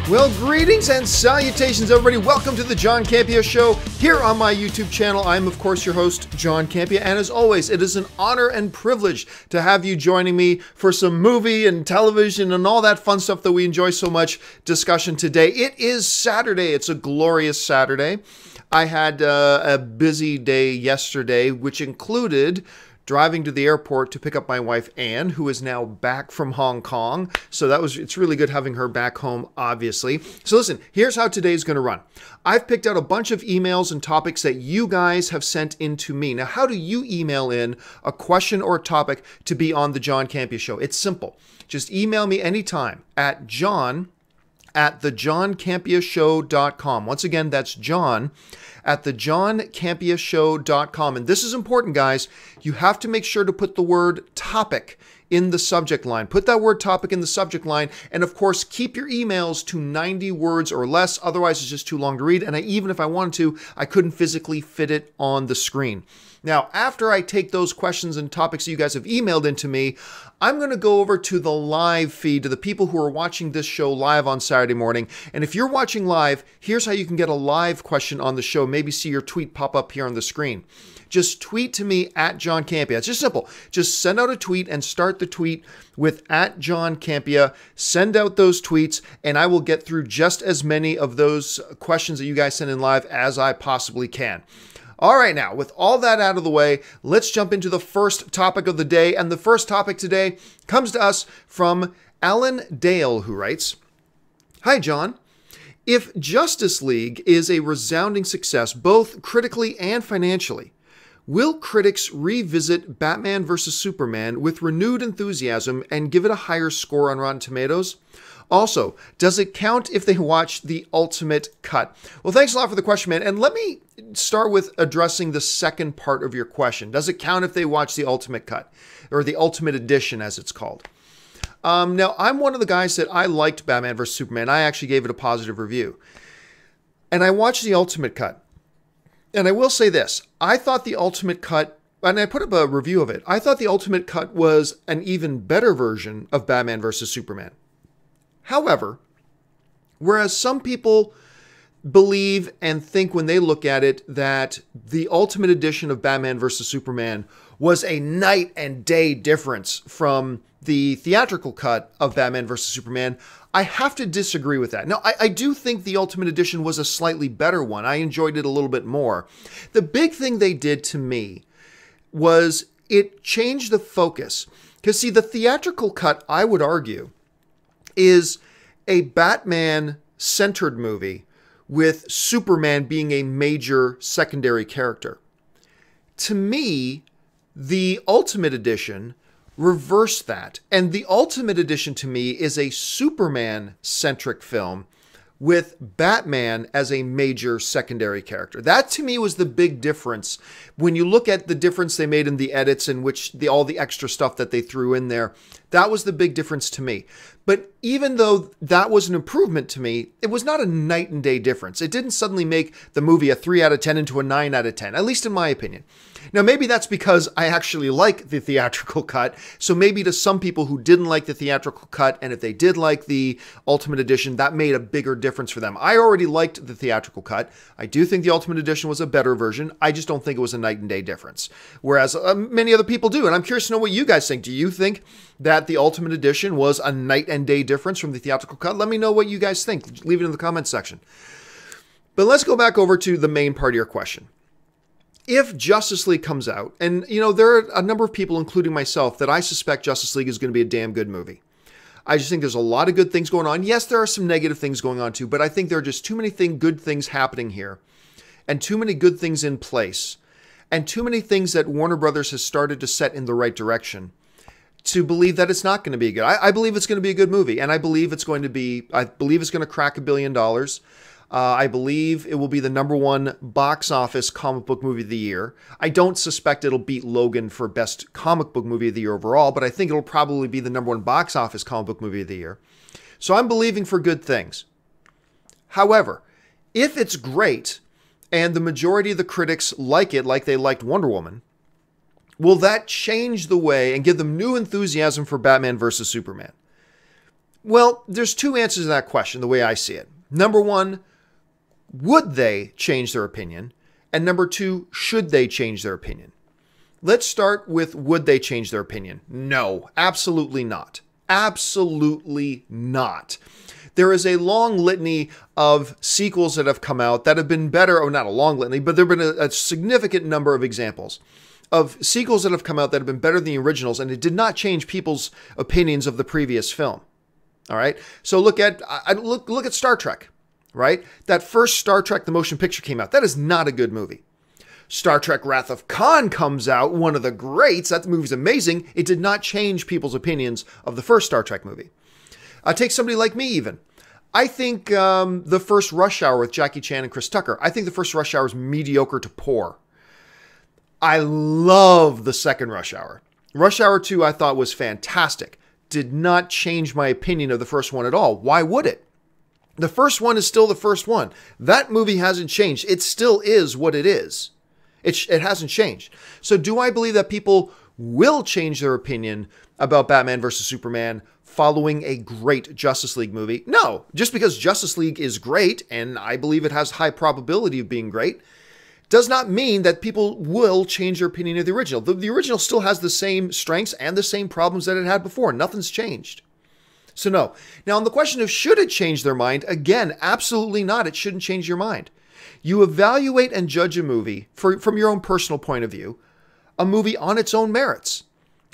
Well, greetings and salutations, everybody. Welcome to the John Campea Show here on my YouTube channel. I'm, of course, your host, John Campea, and as always, it is an honor and privilege to have you joining me for some movie and television and all that fun stuff that we enjoy so much discussion today. It is Saturday. It's a glorious Saturday. I had a busy day yesterday, which included driving to the airport to pick up my wife, Anne, who is now back from Hong Kong. So it's really good having her back home, obviously. So listen, here's how today's going to run. I've picked out a bunch of emails and topics that you guys have sent in to me. Now, how do you email in a question or a topic to be on the John Campea Show? It's simple. Just email me anytime at john@thejohncampeashow.com. Once again, that's john@thejohncampeashow.com. And this is important, guys. You have to make sure to put the word topic in the subject line. Put that word topic in the subject line. And of course, keep your emails to 90 words or less. Otherwise, it's just too long to read. And even if I wanted to, I couldn't physically fit it on the screen. Now, after I take those questions and topics that you guys have emailed into me, I'm going to go over to the live feed, to the people who are watching this show live on Saturday morning. And if you're watching live, here's how you can get a live question on the show. Maybe see your tweet pop up here on the screen. Just tweet to me at John Campea. It's just simple. Just send out a tweet and start the tweet with at John Campea. Send out those tweets, and I will get through just as many of those questions that you guys send in live as I possibly can. All right, now, with all that out of the way, let's jump into the first topic of the day. And the first topic today comes to us from Alan Dale, who writes, "Hi, John. If Justice League is a resounding success, both critically and financially, will critics revisit Batman vs. Superman with renewed enthusiasm and give it a higher score on Rotten Tomatoes? Also, does it count if they watch the ultimate cut?" Well, thanks a lot for the question, man. And let me start with addressing the second part of your question. Does it count if they watch the ultimate cut, or the ultimate edition, as it's called? Now, I'm one of the guys that I liked Batman vs. Superman. I actually gave it a positive review. And I watched the ultimate cut. And I will say this. I thought the ultimate cut, and I put up a review of it, I thought the ultimate cut was an even better version of Batman vs. Superman. However, whereas some people believe and think when they look at it that the ultimate edition of Batman vs. Superman was a night and day difference from the theatrical cut of Batman vs. Superman, I have to disagree with that. Now, I do think the ultimate edition was a slightly better one. I enjoyed it a little bit more. The big thing they did to me was it changed the focus. Because see, the theatrical cut, I would argue, is a Batman-centered movie with Superman being a major secondary character. To me, the Ultimate Edition reversed that. And the Ultimate Edition, to me, is a Superman-centric film with Batman as a major secondary character. That, to me, was the big difference. When you look at the difference they made in the edits, in which all the extra stuff that they threw in there, that was the big difference to me. But even though that was an improvement to me, it was not a night and day difference. It didn't suddenly make the movie a 3 out of 10 into a 9 out of 10, at least in my opinion. Now, maybe that's because I actually like the theatrical cut. So maybe to some people who didn't like the theatrical cut, and if they did like the Ultimate Edition, that made a bigger difference for them. I already liked the theatrical cut. I do think the Ultimate Edition was a better version. I just don't think it was a night and day difference. Whereas many other people do. And I'm curious to know what you guys think. Do you think that the Ultimate Edition was a night and day difference from the theatrical cut? Let me know what you guys think. Leave it in the comments section. But let's go back over to the main part of your question. If Justice League comes out, and there are a number of people, including myself, that I suspect Justice League is going to be a damn good movie. I just think there's a lot of good things going on. Yes, there are some negative things going on too, but I think there are just too many good things happening here, and too many good things in place, and too many things that Warner Brothers has started to set in the right direction to believe that it's not going to be good. I believe it's going to be a good movie, and I believe it's going to crack $1 billion. I believe it will be the #1 box office comic book movie of the year. I don't suspect it'll beat Logan for best comic book movie of the year overall, but I think it'll probably be the #1 box office comic book movie of the year. So I'm believing for good things. However, if it's great and the majority of the critics like it like they liked Wonder Woman, will that change the way and give them new enthusiasm for Batman versus Superman? Well, there's two answers to that question, the way I see it. Number one, would they change their opinion? And number two, should they change their opinion? Let's start with, would they change their opinion? No, absolutely not. Absolutely not. There is a long litany of sequels that have come out that have been better, or not a long litany, but there have been a significant number of examples of sequels that have come out that have been better than the originals, and it did not change people's opinions of the previous film. All right? So look at Star Trek, right? That first Star Trek, the motion picture, came out. That is not a good movie. Star Trek Wrath of Khan comes out, one of the greats. That movie's amazing. It did not change people's opinions of the first Star Trek movie. Take somebody like me even. I think the first Rush Hour with Jackie Chan and Chris Tucker, I think the first Rush Hour is mediocre to poor. I love the second Rush Hour. Rush Hour 2 I thought was fantastic. Did not change my opinion of the first one at all. Why would it? The first one is still the first one. That movie hasn't changed. It still is what it is. It hasn't changed. So do I believe that people will change their opinion about Batman vs. Superman following a great Justice League movie? No. Just because Justice League is great, and I believe it has high probability of being great, does not mean that people will change their opinion of the original. The original still has the same strengths and the same problems that it had before. Nothing's changed. So no. Now on the question of should it change their mind, again, absolutely not. It shouldn't change your mind. You evaluate and judge a movie from your own personal point of view, a movie on its own merits.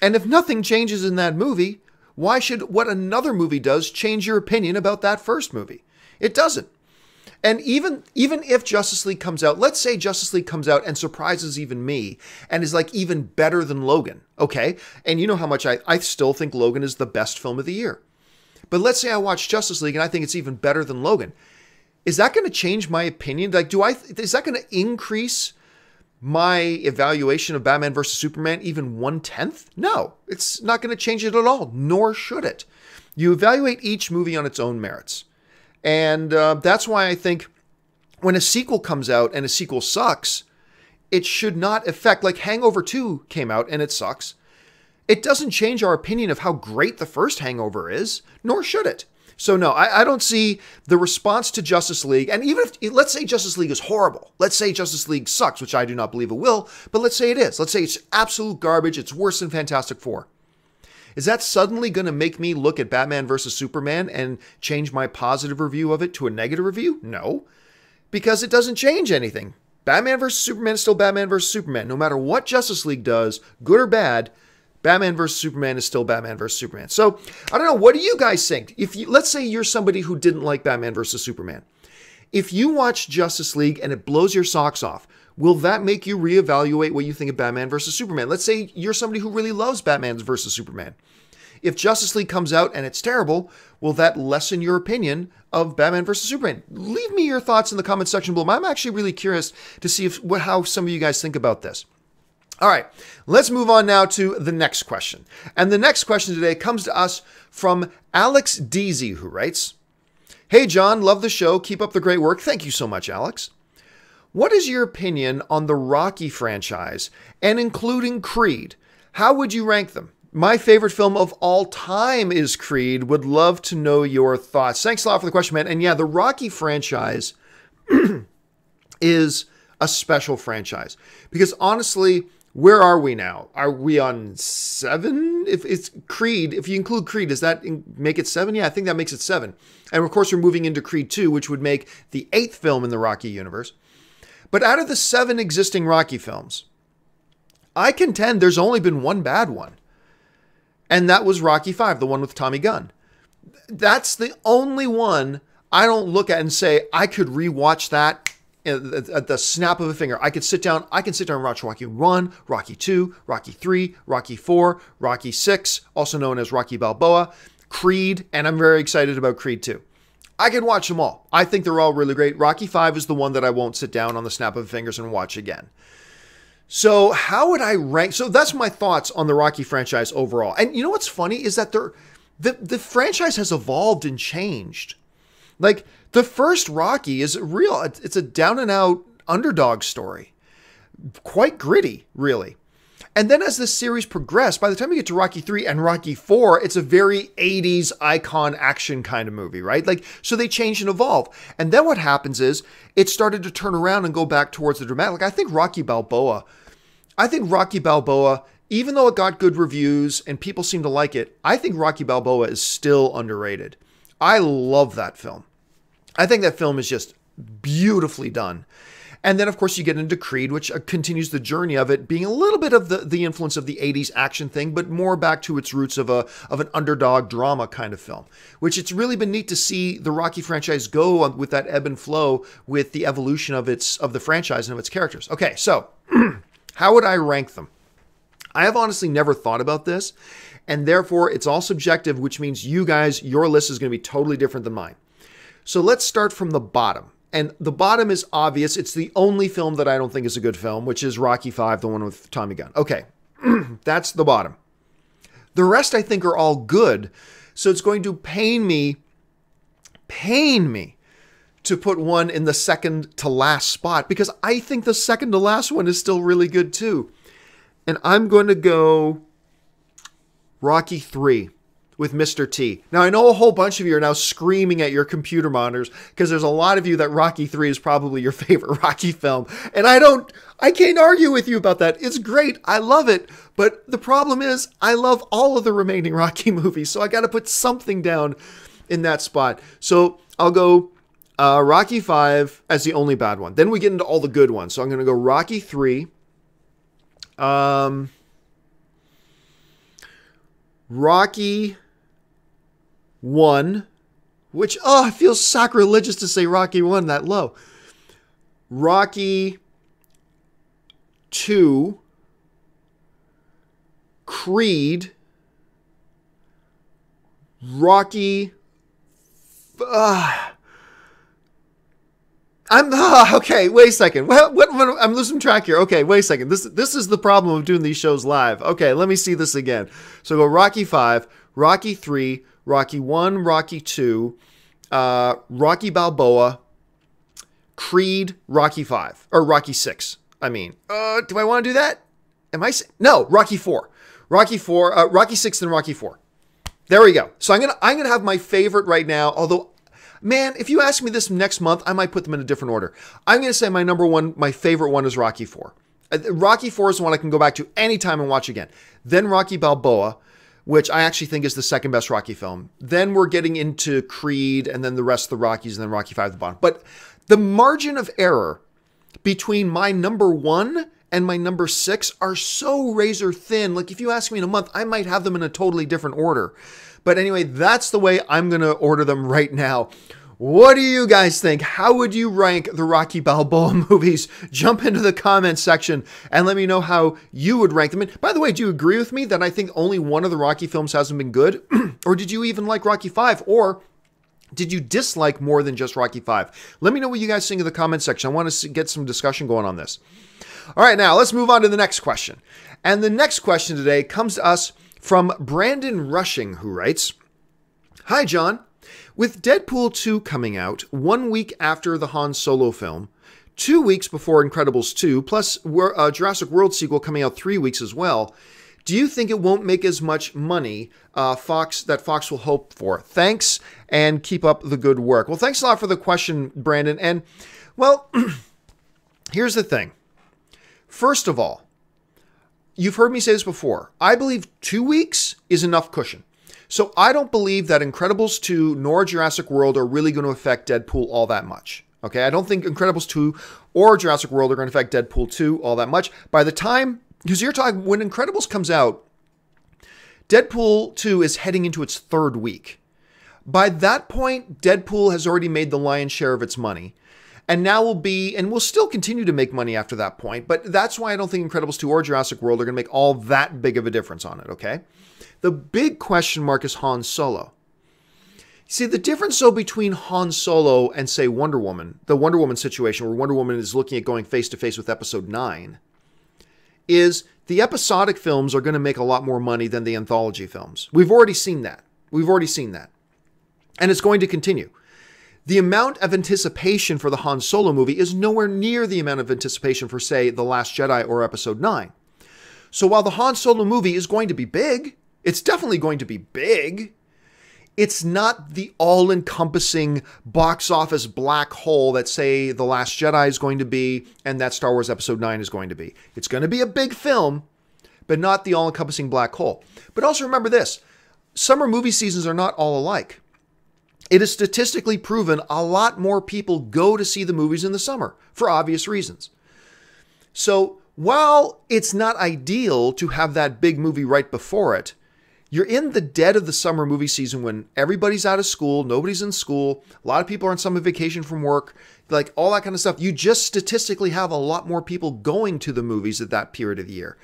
And if nothing changes in that movie, why should what another movie does change your opinion about that first movie? It doesn't. And even if Justice League comes out, let's say Justice League comes out and surprises even me and is like even better than Logan, okay? And you know how much I still think Logan is the best film of the year. But let's say I watch Justice League and I think it's even better than Logan. Is that going to change my opinion? Like, is that going to increase my evaluation of Batman vs. Superman even 1/10? No, it's not going to change it at all, nor should it. You evaluate each movie on its own merits. And that's why I think when a sequel comes out and a sequel sucks, it should not affect, like Hangover 2 came out and it sucks. It doesn't change our opinion of how great the first Hangover is, nor should it. So no, I don't see the response to Justice League, and even if, let's say Justice League is horrible, let's say Justice League sucks, which I do not believe it will, but let's say it is. Let's say it's absolute garbage, it's worse than Fantastic Four. Is that suddenly going to make me look at Batman vs. Superman and change my positive review of it to a negative review? No, because it doesn't change anything. Batman vs. Superman is still Batman vs. Superman. No matter what Justice League does, good or bad, Batman vs. Superman is still Batman vs. Superman. So, I don't know, what do you guys think? Let's say you're somebody who didn't like Batman vs. Superman. If you watch Justice League and it blows your socks off, will that make you reevaluate what you think of Batman vs. Superman? Let's say you're somebody who really loves Batman vs. Superman. If Justice League comes out and it's terrible, will that lessen your opinion of Batman vs. Superman? Leave me your thoughts in the comment section below. I'm actually really curious to see how some of you guys think about this. All right, let's move on now to the next question. And the next question today comes to us from Alex Deasy, who writes, "Hey John, love the show. Keep up the great work." Thank you so much, Alex. "What is your opinion on the Rocky franchise and including Creed? How would you rank them? My favorite film of all time is Creed. Would love to know your thoughts." Thanks a lot for the question, man. And yeah, the Rocky franchise is a special franchise because honestly, where are we now? Are we on 7? If it's Creed, if you include Creed, does that make it 7? Yeah, I think that makes it 7. And of course, we're moving into Creed 2, which would make the 8th film in the Rocky universe. But out of the 7 existing Rocky films, I contend there's only been one bad one. And that was Rocky 5, the one with Tommy Gunn. That's the only one I don't look at and say, I could rewatch that at the snap of a finger. I can sit down and watch Rocky 1, Rocky 2, Rocky 3, Rocky 4, Rocky 6, also known as Rocky Balboa, Creed, and I'm very excited about Creed 2. I can watch them all. I think they're all really great. Rocky 5 is the one that I won't sit down on the snap of fingers and watch again. So how would I rank? So that's my thoughts on the Rocky franchise overall. And you know what's funny is that the franchise has evolved and changed. Like the first Rocky is real. It's a down and out underdog story. Quite gritty, really. And then as the series progressed, by the time we get to Rocky 3 and Rocky 4, it's a very 80s icon action kind of movie, right? Like, so they change and evolve. And then what happens is it started to turn around and go back towards the dramatic. Like, I think Rocky Balboa, even though it got good reviews and people seem to like it, I think Rocky Balboa is still underrated. I love that film. I think that film is just beautifully done. And then, of course, you get into Creed, which continues the journey of it being a little bit of the influence of the 80s action thing, but more back to its roots of an underdog drama kind of film, which it's really been neat to see the Rocky franchise go with that ebb and flow with the evolution of the franchise and of its characters. Okay, so how would I rank them? I have honestly never thought about this, and therefore it's all subjective, which means you guys, your list is going to be totally different than mine. So let's start from the bottom. And the bottom is obvious. It's the only film that I don't think is a good film, which is Rocky V, the one with Tommy Gunn. Okay, that's the bottom. The rest I think are all good. So it's going to pain me to put one in the second to last spot, because I think the second to last one is still really good too. And I'm going to go Rocky 3. With Mr. T. Now, I know a whole bunch of you are now screaming at your computer monitors because there's a lot of you that Rocky 3 is probably your favorite Rocky film. And I can't argue with you about that. It's great. I love it. But the problem is I love all of the remaining Rocky movies. So I got to put something down in that spot. So I'll go Rocky 5 as the only bad one. Then we get into all the good ones. So I'm going to go Rocky 3. Rocky 1, which, it feels sacrilegious to say Rocky 1 that low. Rocky 2, Creed, Rocky, okay, wait a second. What, I'm losing track here. Okay, wait a second. This is the problem of doing these shows live. Okay, let me see this again. So go Rocky 5, Rocky 3, Rocky 1, Rocky 2, Rocky Balboa, Creed, Rocky 5, or Rocky 6. I mean, do I want to do that? No, Rocky 4. Rocky 4, Rocky 6 and Rocky 4. There we go. So I'm gonna have my favorite right now, although, man, if you ask me this next month, I might put them in a different order. I'm going to say my favorite one is Rocky 4. Rocky 4 is the one I can go back to anytime and watch again. Then Rocky Balboa, which I actually think is the second best Rocky film. Then we're getting into Creed and then the rest of the Rockies and then Rocky 5 at the bottom. But the margin of error between my number 1 and my number 6 are so razor thin. Like if you ask me in a month, I might have them in a totally different order. But anyway, that's the way I'm going to order them right now. What do you guys think? How would you rank the Rocky Balboa movies? Jump into the comments section and let me know how you would rank them. And by the way, do you agree with me that I think only one of the Rocky films hasn't been good? Or did you even like Rocky 5? Or did you dislike more than just Rocky 5? Let me know what you guys think in the comments section. I want to get some discussion going on this. All right, now let's move on to the next question. And the next question today comes to us from Brandon Rushing, who writes, "Hi, John. With Deadpool 2 coming out 1 week after the Han Solo film, 2 weeks before Incredibles 2, plus Jurassic World sequel coming out 3 weeks as well, do you think it won't make as much money Fox will hope for? Thanks, and keep up the good work." Well, thanks a lot for the question, Brandon. And, well, here's the thing. First of all, you've heard me say this before. I believe 2 weeks is enough cushion. So I don't believe that Incredibles 2 nor Jurassic World are really going to affect Deadpool all that much. Okay, I don't think Incredibles 2 or Jurassic World are going to affect Deadpool 2 all that much. By the time, because you're talking, when Incredibles comes out, Deadpool 2 is heading into its 3rd week. By that point, Deadpool has already made the lion's share of its money. And now will still continue to make money after that point. But that's why I don't think Incredibles 2 or Jurassic World are going to make all that big of a difference on it, okay? The big question mark is Han Solo. See, the difference though between Han Solo and, say, Wonder Woman, the Wonder Woman situation where Wonder Woman is looking at going face-to-face with Episode 9, is the episodic films are going to make a lot more money than the anthology films. We've already seen that. And it's going to continue. The amount of anticipation for the Han Solo movie is nowhere near the amount of anticipation for, say, The Last Jedi or Episode 9. So while the Han Solo movie is going to be big, it's definitely going to be big, it's not the all-encompassing box office black hole that, say, The Last Jedi is going to be and that Star Wars Episode 9 is going to be. It's going to be a big film, but not the all-encompassing black hole. But also remember this, summer movie seasons are not all alike. It is statistically proven a lot more people go to see the movies in the summer for obvious reasons. So while it's not ideal to have that big movie right before it, you're in the dead of the summer movie season when everybody's out of school, nobody's in school, a lot of people are on summer vacation from work, like all that kind of stuff. You just statistically have a lot more people going to the movies at that period of the year.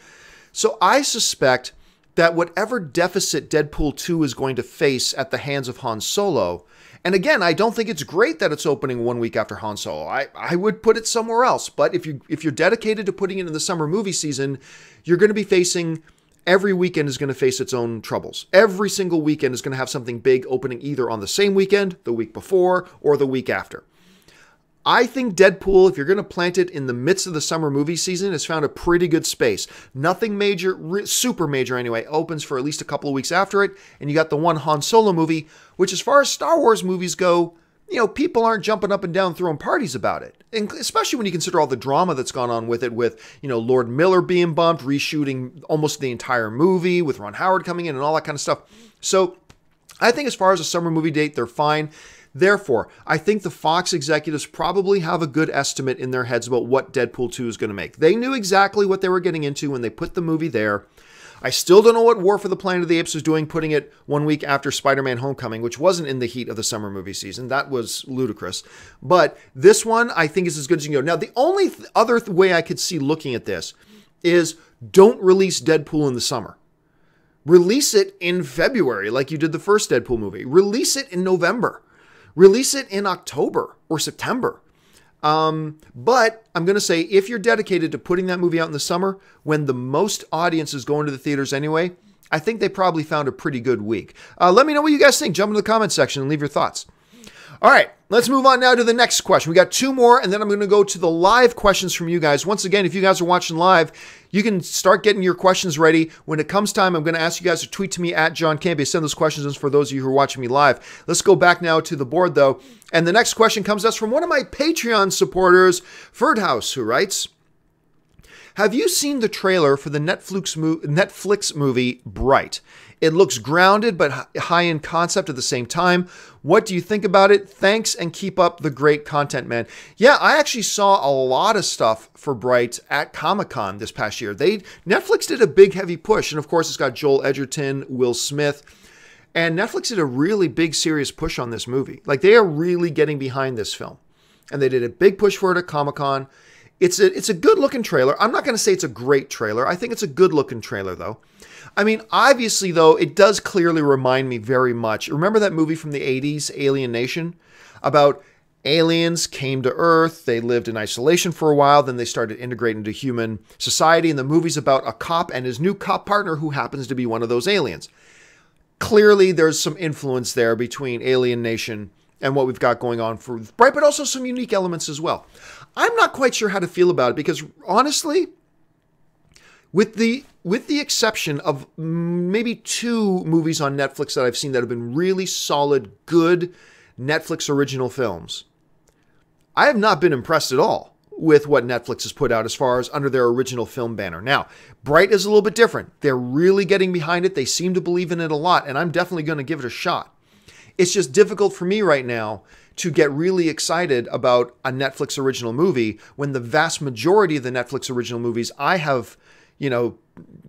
So I suspect that whatever deficit Deadpool 2 is going to face at the hands of Han Solo, and again, I don't think it's great that it's opening 1 week after Han Solo. I would put it somewhere else. But if you're dedicated to putting it in the summer movie season, you're going to be facing, every weekend is going to face its own troubles. Every single weekend is going to have something big opening either on the same weekend, the week before, or the week after. I think Deadpool, if you're going to plant it in the midst of the summer movie season, has found a pretty good space. Nothing major, super major anyway, opens for at least a couple of weeks after it. And you got the one Han Solo movie, which as far as Star Wars movies go, people aren't jumping up and down throwing parties about it. And especially when you consider all the drama that's gone on with it, with, Lord Miller being bumped, reshooting almost the entire movie, with Ron Howard coming in and all that kind of stuff. So I think as far as a summer movie date, they're fine. Therefore, I think the Fox executives probably have a good estimate in their heads about what Deadpool 2 is going to make. They knew exactly what they were getting into when they put the movie there. I still don't know what War for the Planet of the Apes was doing, putting it 1 week after Spider-Man Homecoming, which wasn't in the heat of the summer movie season. That was ludicrous. But this one, I think, is as good as you can go. Now, the only other way I could see looking at this is don't release Deadpool in the summer. Release it in February, like you did the first Deadpool movie. Release it in November. Release it in October or September. But I'm going to say, if you're dedicated to putting that movie out in the summer, when the most audience is going to the theaters anyway, I think they probably found a pretty good week. Let me know what you guys think. Jump into the comment section and leave your thoughts. All right, let's move on now to the next question. We got 2 more, and then I'm going to go to the live questions from you guys. Once again, if you guys are watching live, you can start getting your questions ready. When it comes time, I'm going to ask you guys to tweet to me at John Campea. Send those questions in for those of you who are watching me live. Let's go back now to the board, though. And the next question comes to us from one of my Patreon supporters, Ferdhouse, who writes, have you seen the trailer for the Netflix movie Bright? It looks grounded but high in concept at the same time. What do you think about it? Thanks, and keep up the great content, man. Yeah, I actually saw a lot of stuff for Bright at Comic-Con this past year. Netflix did a big, heavy push, and of course, it's got Joel Edgerton, Will Smith, and Netflix did a really big, serious push on this movie. Like, they are really getting behind this film, and they did a big push for it at Comic-Con. It's a good-looking trailer. I'm not going to say it's a great trailer. I think it's a good-looking trailer, though. I mean, obviously, though, it does clearly remind me very much. Remember that movie from the 80s, Alien Nation? About aliens came to Earth, they lived in isolation for a while, then they started integrating into human society, and the movie's about a cop and his new cop partner who happens to be one of those aliens. Clearly, there's some influence there between Alien Nation and what we've got going on for Bright, but also some unique elements as well. I'm not quite sure how to feel about it because, honestly, with the exception of maybe 2 movies on Netflix that I've seen that have been really solid, good Netflix original films, I have not been impressed at all with what Netflix has put out as far as under their original film banner. Now, Bright is a little bit different. They're really getting behind it. They seem to believe in it a lot, and I'm definitely going to give it a shot. It's just difficult for me right now to get really excited about a Netflix original movie when the vast majority of the Netflix original movies I have,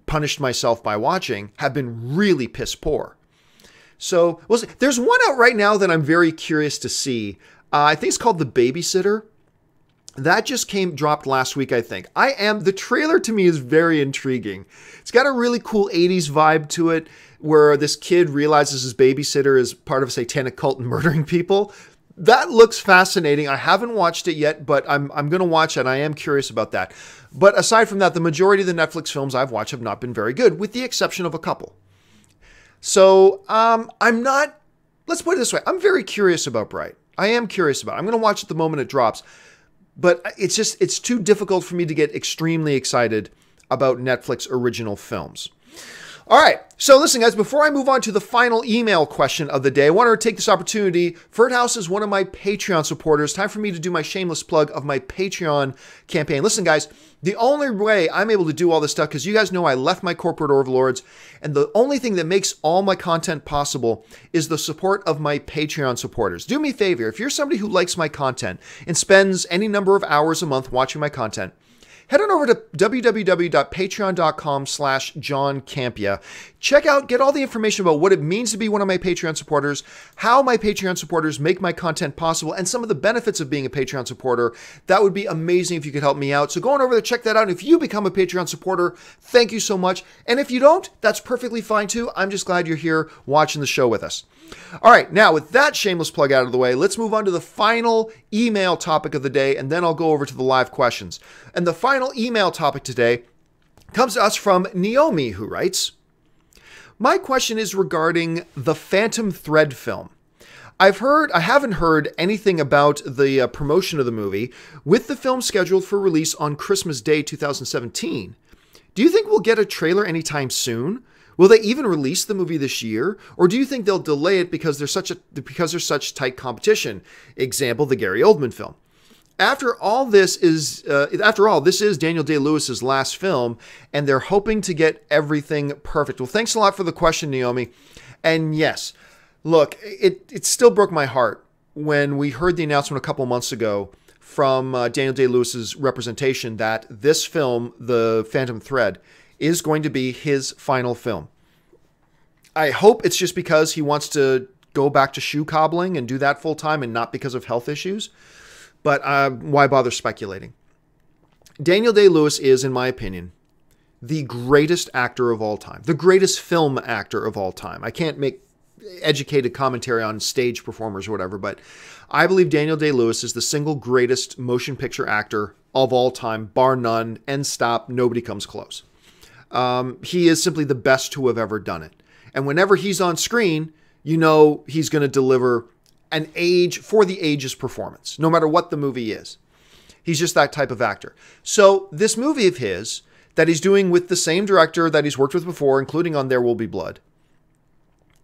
punished myself by watching have been really piss poor. So there's one out right now that I'm very curious to see. I think it's called The Babysitter. That just dropped last week, I think. The trailer to me is very intriguing. It's got a really cool 80s vibe to it where this kid realizes his babysitter is part of a satanic cult and murdering people. That looks fascinating. I haven't watched it yet, but I'm going to watch it. I am curious about that. But aside from that, the majority of the Netflix films I've watched have not been very good, with the exception of a couple. So let's put it this way. I'm very curious about Bright. I am curious about it. I'm going to watch it the moment it drops. But it's too difficult for me to get extremely excited about Netflix original films. All right, so listen, guys, before I move on to the final email question of the day, I want to take this opportunity. House is one of my Patreon supporters. Time for me to do my shameless plug of my Patreon campaign. Listen, guys, the only way I'm able to do all this stuff, because you guys know I left my corporate overlords, and the only thing that makes all my content possible is the support of my Patreon supporters. Do me a favor, if you're somebody who likes my content and spends any number of hours a month watching my content, head on over to www.patreon.com/John Campea. Check out, get all the information about what it means to be one of my Patreon supporters, how my Patreon supporters make my content possible, and some of the benefits of being a Patreon supporter. That would be amazing if you could help me out. So go on over there, check that out. And if you become a Patreon supporter, thank you so much. And if you don't, that's perfectly fine too. I'm just glad you're here watching the show with us. All right, now with that shameless plug out of the way, let's move on to the final email topic of the day, and then I'll go over to the live questions. And the final email topic today comes to us from Naomi, who writes, my question is regarding the Phantom Thread film. I haven't heard anything about the promotion of the movie, with the film scheduled for release on Christmas Day 2017. Do you think we'll get a trailer anytime soon? Will they even release the movie this year? Or do you think they'll delay it because there's such tight competition? Example, the Gary Oldman film. After all, this is Daniel Day-Lewis's last film, and they're hoping to get everything perfect. Well, thanks a lot for the question, Naomi. And yes, look, it still broke my heart when we heard the announcement a couple months ago from Daniel Day-Lewis's representation that this film, The Phantom Thread, is going to be his final film. I hope it's just because he wants to go back to shoe cobbling and do that full time and not because of health issues. But why bother speculating? Daniel Day-Lewis is, in my opinion, the greatest actor of all time, the greatest film actor of all time. I can't make educated commentary on stage performers or whatever, but I believe Daniel Day-Lewis is the single greatest motion picture actor of all time, bar none, end stop, nobody comes close. He is simply the best to have ever done it. And whenever he's on screen, you know he's going to deliver an for the ages performance, no matter what the movie is. He's just that type of actor. So this movie of his that he's doing with the same director that he's worked with before, including on There Will Be Blood,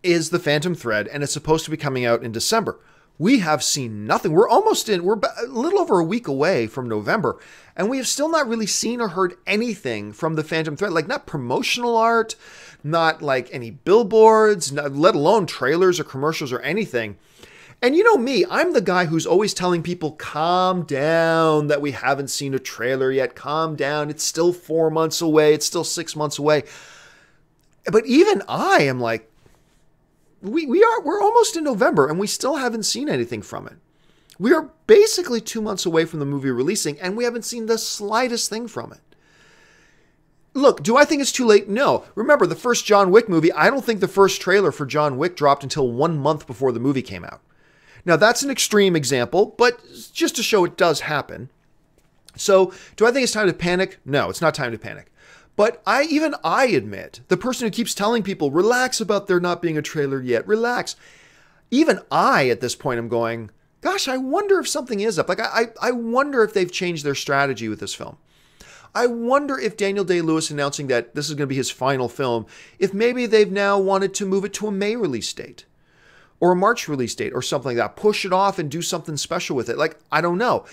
is The Phantom Thread, and it's supposed to be coming out in December. We have seen nothing. We're a little over a week away from November, and we have still not really seen or heard anything from The Phantom Thread, like not promotional art, not like any billboards, let alone trailers or commercials or anything. And you know me, I'm the guy who's always telling people, calm down, that we haven't seen a trailer yet. Calm down. It's still 4 months away. It's still 6 months away. But even I am like, we're almost in November and we still haven't seen anything from it. We are basically 2 months away from the movie releasing and we haven't seen the slightest thing from it. Look, do I think it's too late? No. Remember, the first John Wick movie, I don't think the first trailer for John Wick dropped until 1 month before the movie came out. Now, that's an extreme example, but just to show it does happen. So, do I think it's time to panic? No, it's not time to panic. But even I admit, the person who keeps telling people, relax about there not being a trailer yet, relax. Even I, at this point, am going, gosh, I wonder if something is up. Like, I wonder if they've changed their strategy with this film. I wonder if Daniel Day-Lewis announcing that this is going to be his final film, if maybe they've now wanted to move it to a May release date or a March release date or something like that. Push it off and do something special with it. Like, I don't know.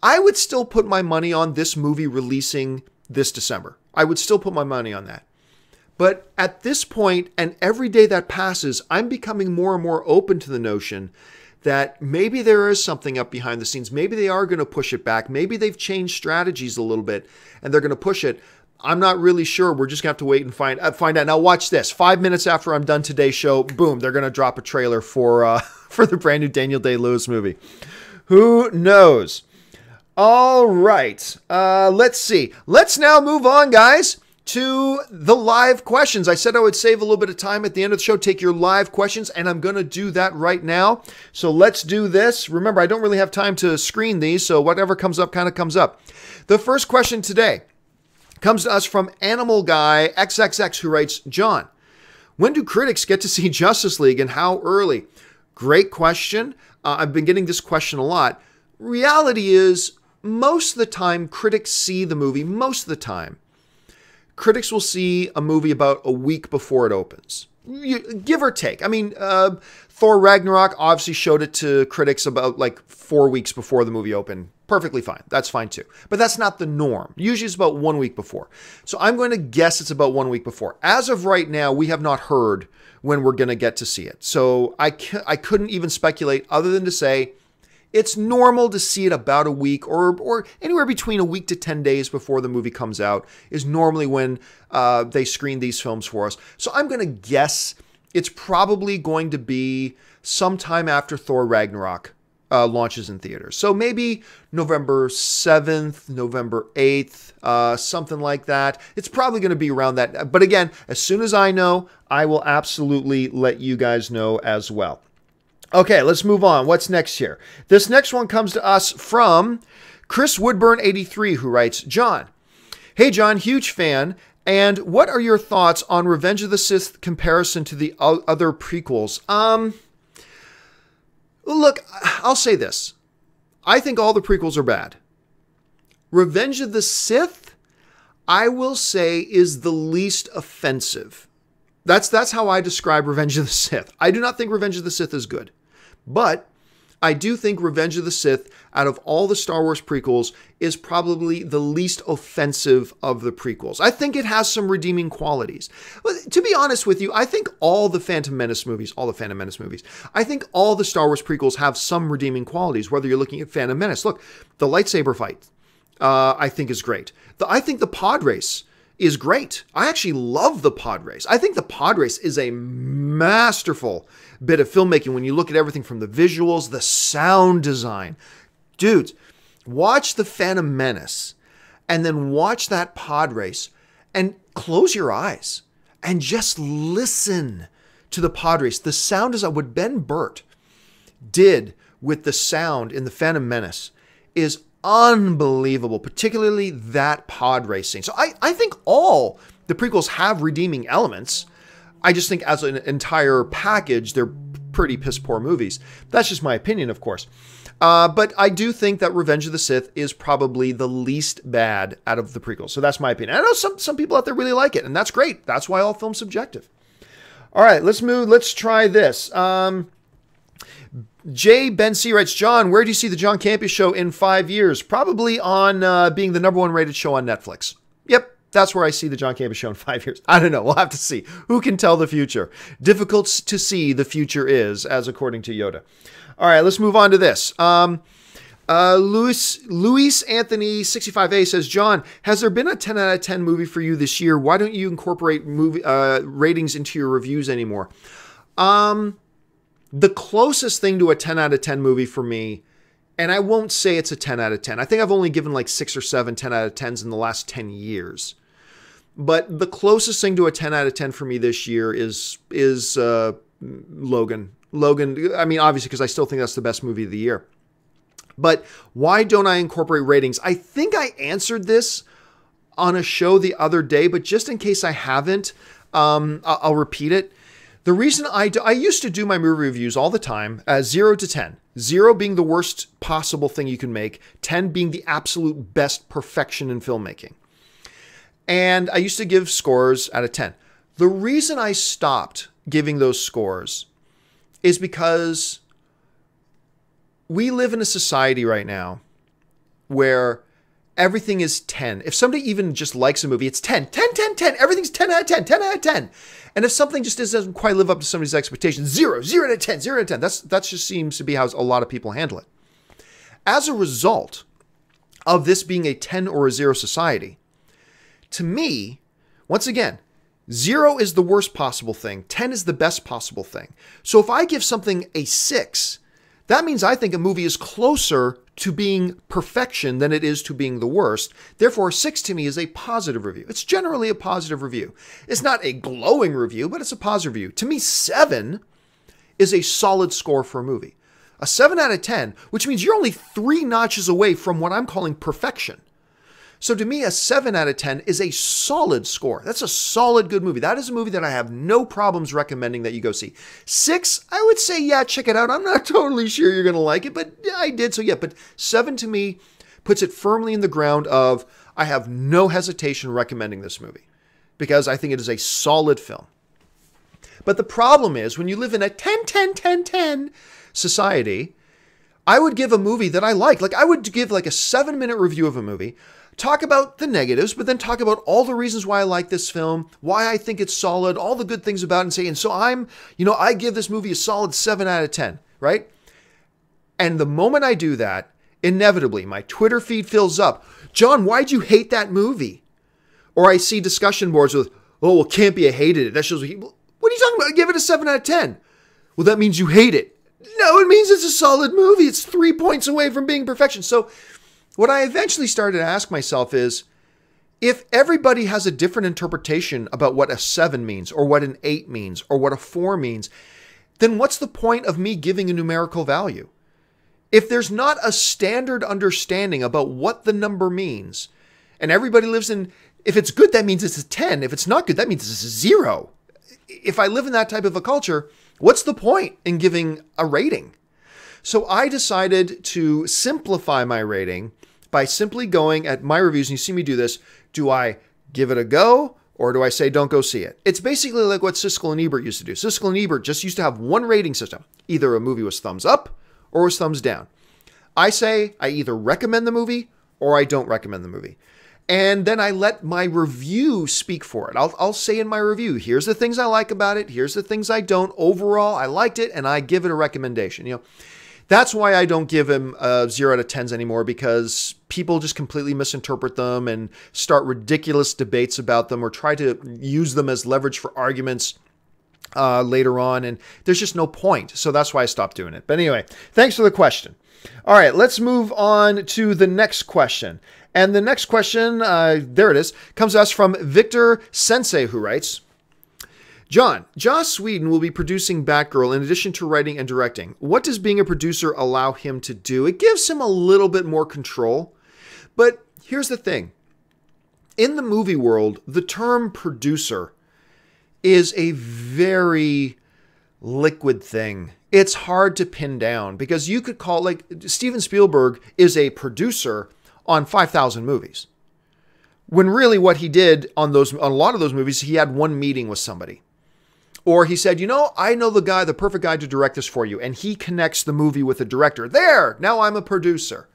I would still put my money on this movie releasing this December. I would still put my money on that. But at this point, and every day that passes, I'm becoming more and more open to the notion that maybe there is something up behind the scenes. Maybe they are going to push it back. Maybe they've changed strategies a little bit and they're going to push it. I'm not really sure. We're just going to have to wait and find out. Now watch this. 5 minutes after I'm done today's show, boom, they're going to drop a trailer for the brand new Daniel Day-Lewis movie. Who knows? All right. Let's see. Let's now move on, guys, to the live questions. I said I would save a little bit of time at the end of the show, take your live questions, and I'm going to do that right now. So let's do this. Remember, I don't really have time to screen these, so whatever comes up kind of comes up. The first question today comes to us from Animal Guy XXX, who writes, John, when do critics get to see Justice League and how early? Great question. I've been getting this question a lot. Reality is, most of the time, critics see the movie, most of the time. critics will see a movie about a week before it opens. Give or take. I mean, Thor Ragnarok obviously showed it to critics about like 4 weeks before the movie opened. Perfectly fine. That's fine too. But that's not the norm. Usually it's about 1 week before. So I'm going to guess it's about 1 week before. As of right now, we have not heard when we're going to get to see it. So I couldn't even speculate other than to say it's normal to see it about a week or anywhere between a week to 10 days before the movie comes out is normally when they screen these films for us. So I'm going to guess it's probably going to be sometime after Thor Ragnarok launches in theaters. So maybe November 7th, November 8th, something like that. It's probably going to be around that. But again, as soon as I know, I will absolutely let you guys know as well. Okay, let's move on. What's next here? This next one comes to us from Chris Woodburn 83, who writes, John, hey John, huge fan. And what are your thoughts on Revenge of the Sith comparison to the other prequels? Look, I'll say this. I think all the prequels are bad. Revenge of the Sith, I will say, is the least offensive. That's how I describe Revenge of the Sith. I do not think Revenge of the Sith is good. But I do think Revenge of the Sith, out of all the Star Wars prequels, is probably the least offensive of the prequels. I think it has some redeeming qualities. But to be honest with you, I think all the Phantom Menace movies, I think all the Star Wars prequels have some redeeming qualities, whether you're looking at Phantom Menace. Look, the lightsaber fight, I think is great. I think the pod race is great. I actually love the pod race. I think the pod race is a masterful bit of filmmaking when you look at everything from the visuals, the sound design. Dudes, watch the Phantom Menace and then watch that pod race and close your eyes and just listen to the pod race. The sound design, what Ben Burtt did with the sound in the Phantom Menace is unbelievable, particularly that pod racing. So I think all the prequels have redeeming elements. I just think as an entire package, they're pretty piss poor movies. That's just my opinion, of course. But I do think that Revenge of the Sith is probably the least bad out of the prequels. So that's my opinion. I know some people out there really like it, and that's great. That's why all film's subjective. All right, let's move. Let's try this. Jay Ben C writes, John, where do you see the John Campea show in 5 years? Probably on being the #1 rated show on Netflix. Yep, that's where I see the John Campea show in 5 years. I don't know. We'll have to see. Who can tell the future? Difficult to see the future is, as according to Yoda. All right, let's move on to this. Luis Anthony 65A says, John, has there been a 10 out of 10 movie for you this year? Why don't you incorporate movie ratings into your reviews anymore? The closest thing to a 10 out of 10 movie for me, and I won't say it's a 10 out of 10. I think I've only given like 6 or 7 10 out of 10s in the last 10 years. But the closest thing to a 10 out of 10 for me this year is Logan. Logan, I mean, obviously, because I still think that's the best movie of the year. But why don't I incorporate ratings? I think I answered this on a show the other day, but just in case I haven't, I'll repeat it. The reason I used to do my movie reviews all the time, 0 to 10. 0 being the worst possible thing you can make, 10 being the absolute best perfection in filmmaking. And I used to give scores out of 10. The reason I stopped giving those scores is because we live in a society right now where everything is 10. If somebody even just likes a movie, it's 10. 10, 10, 10. Everything's 10 out of 10. 10 out of 10. And if something just doesn't quite live up to somebody's expectations, 0, 0 out of 10, 0 out of 10. That just seems to be how a lot of people handle it. As a result of this being a 10 or a 0 society, to me, once again, 0 is the worst possible thing. 10 is the best possible thing. So if I give something a 6, that means I think a movie is closer to being perfection than it is to being the worst. Therefore, 6 to me is a positive review. It's generally a positive review. It's not a glowing review, but it's a positive review. To me, 7 is a solid score for a movie. A 7 out of 10, which means you're only 3 notches away from what I'm calling perfection. So to me, a 7 out of 10 is a solid score. That's a solid, good movie. That is a movie that I have no problems recommending that you go see. 6, I would say, yeah, check it out. I'm not totally sure you're going to like it, but I did, so yeah. But 7 to me puts it firmly in the ground of I have no hesitation recommending this movie. because I think it is a solid film. But the problem is, when you live in a 10, 10, 10, 10 society, I would give a movie that I like. Like, I would give like a 7-minute review of a movie, talk about the negatives, but then talk about all the reasons why I like this film, why I think it's solid, all the good things about it, and say, and so I give this movie a solid 7 out of 10, right? And the moment I do that, inevitably, my Twitter feed fills up. John, why'd you hate that movie? Or I see discussion boards with, oh, well, Campea hated it. That shows me. What are you talking about? Give it a 7 out of 10. Well, that means you hate it. No, it means it's a solid movie. It's 3 points away from being perfection. So what I eventually started to ask myself is, if everybody has a different interpretation about what a 7 means, or what an 8 means, or what a 4 means, then what's the point of me giving a numerical value? If there's not a standard understanding about what the number means, and everybody lives in, if it's good, that means it's a 10. If it's not good, that means it's a 0. If I live in that type of a culture, what's the point in giving a rating? So I decided to simplify my rating by simply going at my reviews, and you see me do this. Do I give it a go, or do I say don't go see it? It's basically like what Siskel and Ebert used to do. Siskel and Ebert just used to have one rating system. Either a movie was thumbs up or was thumbs down. I say I either recommend the movie or I don't recommend the movie. And then I let my review speak for it. I'll say in my review, here's the things I like about it. Here's the things I don't. Overall, I liked it, and I give it a recommendation. That's why I don't give him 0 out of 10s anymore, because people just completely misinterpret them and start ridiculous debates about them, or try to use them as leverage for arguments later on. And there's just no point. So that's why I stopped doing it. But anyway, thanks for the question. All right, let's move on to the next question. And the next question, there it is, comes to us from Victor Sensei, who writes, John, Joss Whedon will be producing Batgirl in addition to writing and directing. What does being a producer allow him to do? It gives him a little bit more control. But here's the thing. In the movie world, the term producer is a very liquid thing. It's hard to pin down, because you could call, like, Steven Spielberg is a producer on 5,000 movies. When really what he did on a lot of those movies, he had one meeting with somebody. Or he said, I know the perfect guy to direct this for you. And he connects the movie with the director. There, now I'm a producer.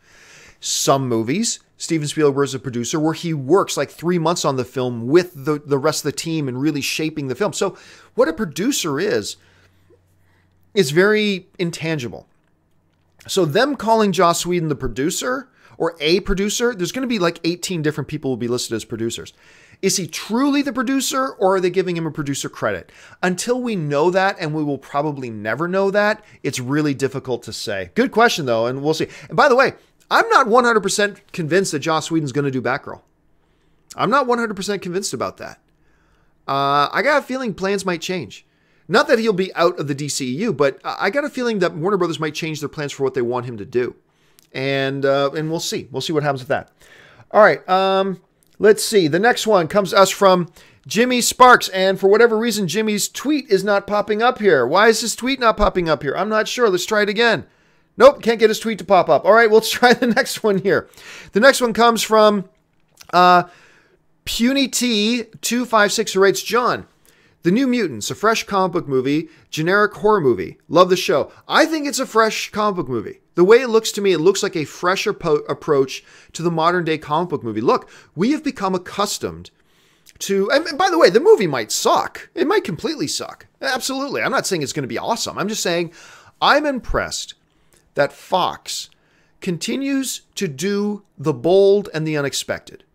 Some movies, Steven Spielberg is a producer where he works like 3 months on the film with the rest of the team and really shaping the film. So what a producer is very intangible. So them calling Joss Whedon the producer, or a producer, there's going to be like 18 different people who will be listed as producers. Is he truly the producer, or are they giving him a producer credit? Until we know that, and we will probably never know that, it's really difficult to say. Good question, though, and we'll see. And by the way, I'm not 100% convinced that Joss Whedon's going to do Batgirl. I'm not 100% convinced about that. I got a feeling plans might change. Not that he'll be out of the DCEU, but I got a feeling that Warner Brothers might change their plans for what they want him to do. And we'll see. We'll see what happens with that. All right. Let's see. The next one comes to us from Jimmy Sparks. And for whatever reason, Jimmy's tweet is not popping up here. Why is his tweet not popping up here? I'm not sure. Let's try it again. Nope. Can't get his tweet to pop up. All right. Let's try the next one here. The next one comes from PunyT256, who writes, John, The New Mutants, a fresh comic book movie, generic horror movie. Love the show. I think it's a fresh comic book movie. The way it looks to me, it looks like a fresh approach to the modern day comic book movie. Look, we have become accustomed to, and by the way, the movie might suck. It might completely suck. Absolutely. I'm not saying it's going to be awesome. I'm just saying I'm impressed that Fox continues to do the bold and the unexpected.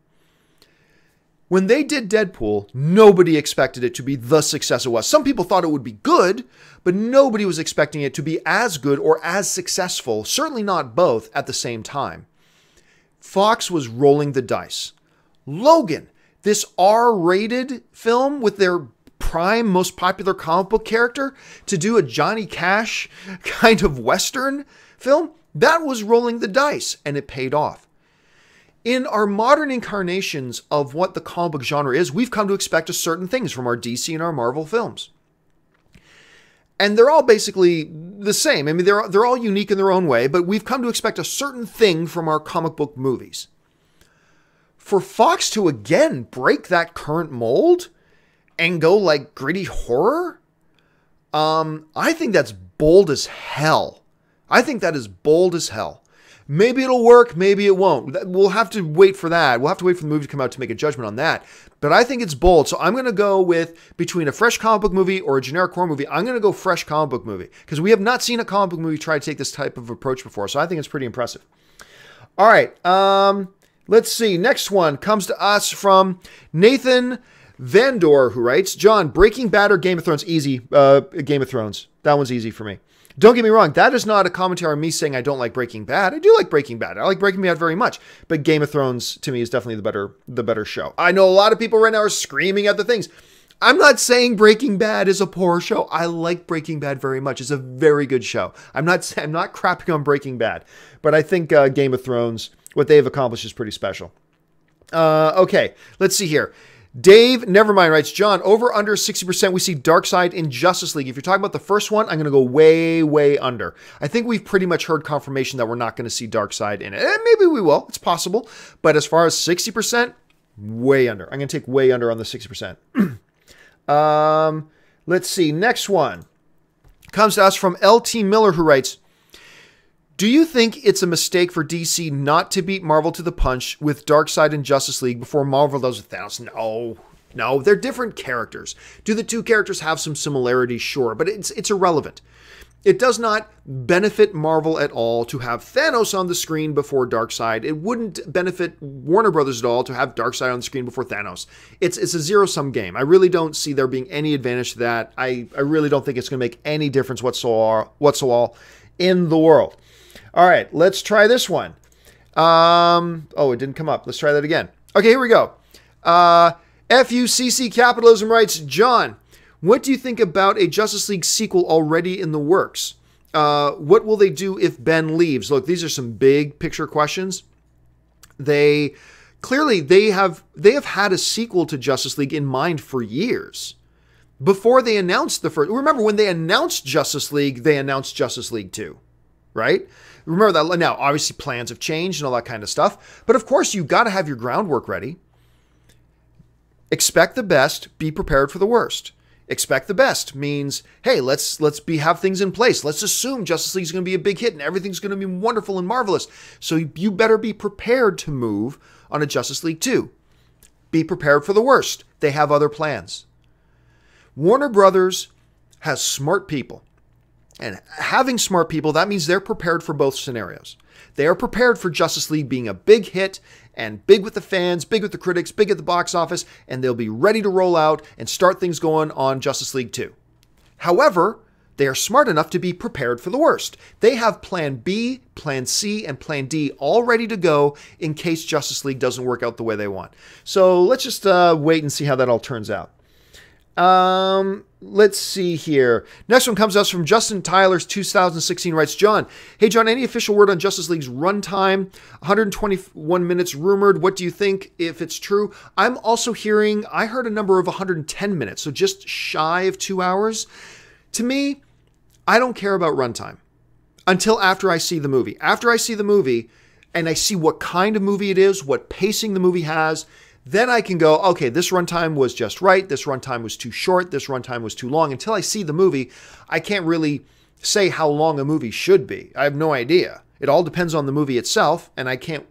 When they did Deadpool, nobody expected it to be the success it was. Some people thought it would be good, but nobody was expecting it to be as good or as successful, certainly not both at the same time. Fox was rolling the dice. Logan, this R-rated film with their prime, most popular comic book character, to do a Johnny Cash kind of Western film, that was rolling the dice, and it paid off. In our modern incarnations of what the comic book genre is, we've come to expect certain things from our DC and our Marvel films. And they're all basically the same. I mean, they're all unique in their own way, but we've come to expect a certain thing from our comic book movies. for Fox to again break that current mold and go like gritty horror, I think that's bold as hell. I think that is bold as hell. Maybe it'll work, maybe it won't. We'll have to wait for that. We'll have to wait for the movie to come out to make a judgment on that. But I think it's bold. So I'm going to go with between a fresh comic book movie or a generic horror movie. I'm going to go fresh comic book movie because we have not seen a comic book movie try to take this type of approach before. So I think it's pretty impressive. All right. Let's see. Next one comes to us from Nathan Vandor, who writes, John, Breaking Bad or Game of Thrones? Easy. Game of Thrones. That one's easy for me. Don't get me wrong. That is not a commentary on me saying I don't like Breaking Bad. I do like Breaking Bad. I like Breaking Bad very much. But Game of Thrones, to me, is definitely the better show. I know a lot of people right now are screaming at the things. I'm not saying Breaking Bad is a poor show. I like Breaking Bad very much. It's a very good show. I'm not crapping on Breaking Bad. But I think Game of Thrones, what they've accomplished is pretty special. Okay, let's see here. Dave Nevermind writes, John, over under 60% we see Darkseid in Justice League. If you're talking about the first one, I'm going to go way, way under. I think we've pretty much heard confirmation that we're not going to see Darkseid in it. And maybe we will. It's possible. But as far as 60%, way under. I'm going to take way under on the 60%. Let's see. Next one comes to us from LT Miller, who writes, do you think it's a mistake for DC not to beat Marvel to the punch with Darkseid and Justice League before Marvel does with Thanos? No, they're different characters. Do the two characters have some similarities? Sure, but it's irrelevant. It does not benefit Marvel at all to have Thanos on the screen before Darkseid. It wouldn't benefit Warner Brothers at all to have Darkseid on the screen before Thanos. It's a zero-sum game. I really don't see there being any advantage to that. I really don't think it's going to make any difference whatsoever in the world. All right, let's try this one. Oh, it didn't come up. Let's try that again. Okay, here we go. FUCC Capitalism writes, John, what do you think about a Justice League sequel already in the works? What will they do if Ben leaves? Look, these are some big picture questions. They have had a sequel to Justice League in mind for years. Before they announced the first, remember when they announced Justice League, they announced Justice League 2, right? Remember that. Now, obviously plans have changed and all that kind of stuff, but of course you got to have your groundwork ready. Expect the best, be prepared for the worst. Expect the best means, hey, let's have things in place. Let's assume Justice League is going to be a big hit and everything's going to be wonderful and marvelous. So you better be prepared to move on a Justice League 2. Be prepared for the worst. They have other plans. Warner Brothers has smart people. And having smart people, that means they're prepared for both scenarios. They are prepared for Justice League being a big hit and big with the fans, big with the critics, big at the box office, and they'll be ready to roll out and start things going on Justice League 2. However, they are smart enough to be prepared for the worst. They have Plan B, Plan C, and Plan D all ready to go in case Justice League doesn't work out the way they want. So let's just wait and see how that all turns out. Let's see here. Next one comes to us from Justin Tyler's 2016 writes, John, hey John, any official word on Justice League's runtime? 121 minutes rumored. What do you think if it's true? I'm also hearing, I heard a number of 110 minutes, so just shy of 2 hours. To me, I don't care about runtime until after I see the movie. After I see the movie and I see what kind of movie it is, what pacing the movie has, then I can go, okay, this runtime was just right. This runtime was too short. This runtime was too long. Until I see the movie, I can't really say how long a movie should be. I have no idea. It all depends on the movie itself, and I can't,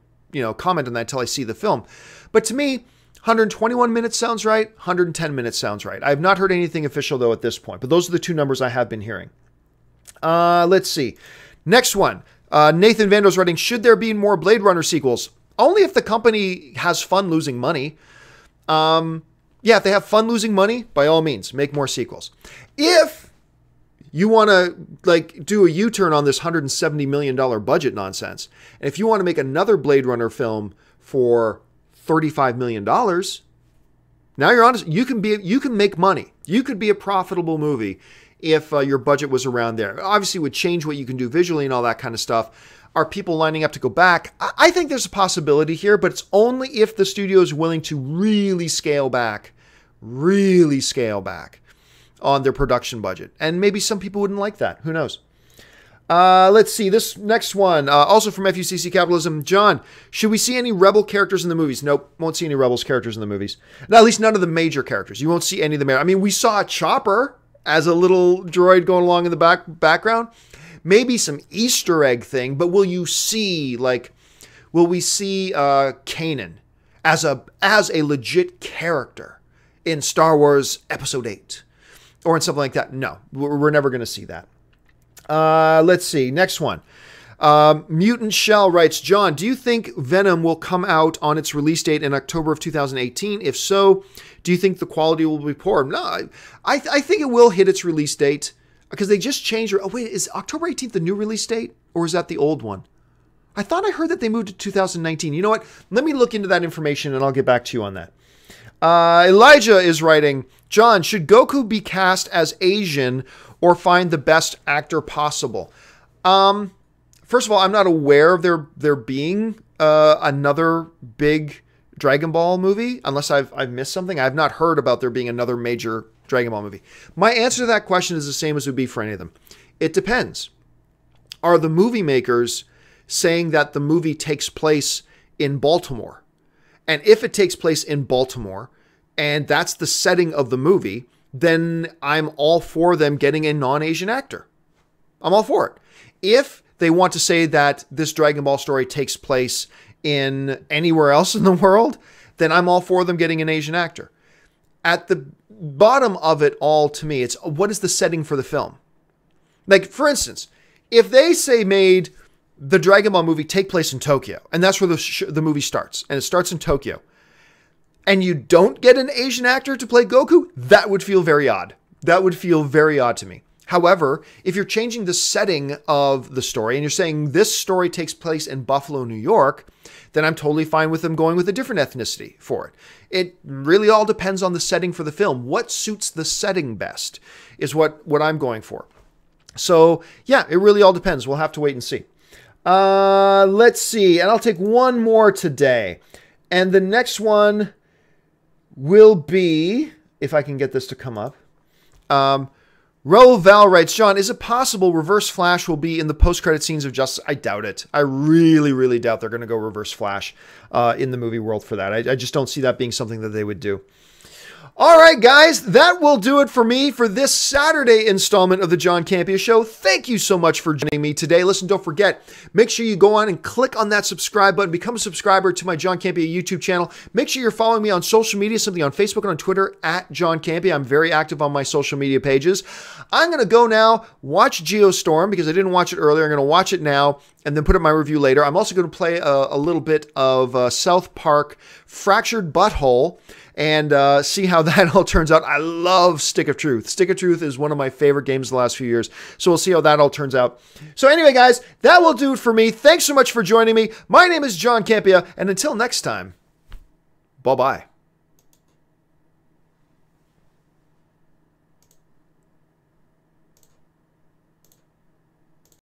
comment on that until I see the film. But to me, 121 minutes sounds right. 110 minutes sounds right. I have not heard anything official, though, at this point. But those are the two numbers I have been hearing. Let's see. Next one. Nathan Vander's writing, should there be more Blade Runner sequels? Only if the company has fun losing money. Yeah, if they have fun losing money, by all means, make more sequels. If you want to do a U-turn on this $170 million budget nonsense, and if you want to make another Blade Runner film for $35 million, now you're honest, you can make money. You could be a profitable movie if your budget was around there. Obviously, it would change what you can do visually and all that kind of stuff. Are people lining up to go back? I think there's a possibility here, but it's only if the studio is willing to really scale back on their production budget. And maybe some people wouldn't like that. Who knows? Let's see, this next one, also from FUCC Capitalism. John, should we see any Rebel characters in the movies? Nope, won't see any Rebels characters in the movies. No, at least none of the major characters. You won't see any of the I mean, we saw a Chopper as a little droid going along in the background. Maybe some Easter egg thing, but will you see, like, will we see Kanan as a legit character in Star Wars Episode 8? Or in something like that? No, we're never going to see that. Let's see. Next one. Mutant Shell writes, John, do you think Venom will come out on its release date in October of 2018? If so, do you think the quality will be poor? No, I think it will hit its release date because they just changed. Oh, wait, is October 18th the new release date or is that the old one? I thought I heard that they moved to 2019. You know what? Let me look into that information and I'll get back to you on that. Elijah is writing, John, should Goku be cast as Asian or find the best actor possible? First of all, I'm not aware of there being another big Dragon Ball movie, unless I've missed something. I've not heard about there being another major Dragon Ball movie. My answer to that question is the same as it would be for any of them. It depends. Are the movie makers saying that the movie takes place in Baltimore? And if it takes place in Baltimore, and that's the setting of the movie, then I'm all for them getting a non-Asian actor. I'm all for it. If they want to say that this Dragon Ball story takes place in anywhere else in the world, then I'm all for them getting an Asian actor. At the bottom of it all, to me, it's what is the setting for the film? Like, for instance, if they say made the Dragon Ball movie take place in Tokyo, and that's where the movie starts, and it starts in Tokyo, and you don't get an Asian actor to play Goku, that would feel very odd. That would feel very odd to me. However, if you're changing the setting of the story, and you're saying this story takes place in Buffalo, New York, then I'm totally fine with them going with a different ethnicity for it. It really all depends on the setting for the film. What suits the setting best is what I'm going for. So, yeah, it really all depends. We'll have to wait and see. Let's see. And I'll take one more today. And the next one will be, if I can get this to come up. Ro Val writes, John, is it possible Reverse Flash will be in the post-credit scenes of Justice? I doubt it. I really, really doubt they're going to go Reverse Flash in the movie world for that. I just don't see that being something that they would do. All right, guys, that will do it for me for this Saturday installment of the John Campea Show. Thank you so much for joining me today. Listen, don't forget, make sure you go on and click on that subscribe button. Become a subscriber to my John Campea YouTube channel. Make sure you're following me on social media, something on Facebook and on Twitter, at John Campea. I'm very active on my social media pages. I'm going to go now watch Geostorm because I didn't watch it earlier. I'm going to watch it now and then put up my review later. I'm also going to play a little bit of South Park Fractured Butthole and see how that all turns out. I love Stick of Truth. Stick of Truth is one of my favorite games the last few years. So we'll see how that all turns out. So anyway, guys, that will do it for me. Thanks so much for joining me. My name is John Campea, and until next time, bye-bye.